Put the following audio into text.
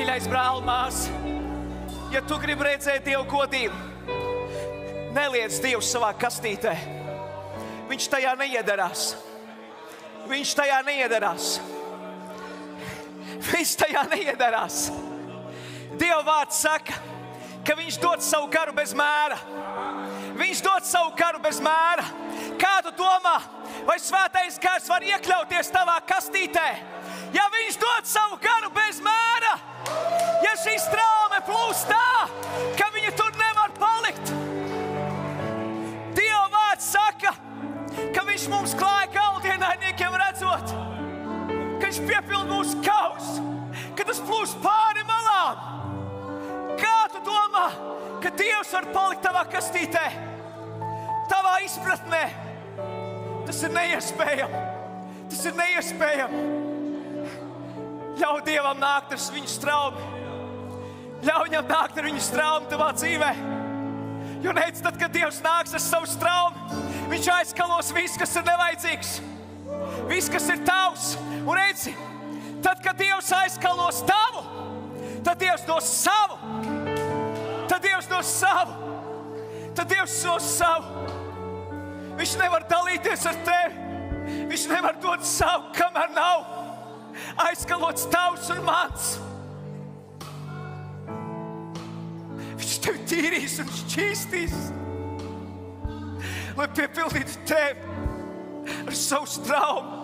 Mīļais brāl, mās, ja tu gribi redzēt Dievu godību, neliec Dievu savā kastītē. Viņš tajā neiedarās. Viņš tajā neiedarās. Viņš tajā neiedarās. Dieva vārds saka, ka viņš dod savu garu bez mēra. Viņš dod savu garu bez mēra. Kā tu domā, vai svētais gars var iekļauties tavā kastītē? Ja viņš dod savu garu bez mēra, ja šī straume plūst tā, ka viņa tur nevar palikt. Dieva vārds saka, ka viņš mums klāja galdienainiekiem redzot, ka viņš piepild mūsu kausu, ka tas plūst pāri malām. Kā tu domā, ka Dievs var palikt tavā kastītē, tavā izpratnē? Tas ir neiespējami. Tas ir neiespējami. Ļauj Dievam nākt ar viņu straumi. Ļauj viņam nākt ar viņu straumi tavā dzīvē. Jo neic, tad, kad Dievs nāks ar savu straumi, viņš aizskalos visu, kas ir nevajadzīgs. Viss, kas ir tavs. Un reici, tad, kad Dievs aizskalos tavu, tad Dievs dos savu. Tad Dievs dos savu. Tad Dievs dos savu. Viņš nevar dalīties ar tevi. Viņš nevar dot savu, kamēr nav aizskalots tavs un mans. Viņš tevi tīrīs un šķīstīs, lai piepildītu tevi ar savu straumu.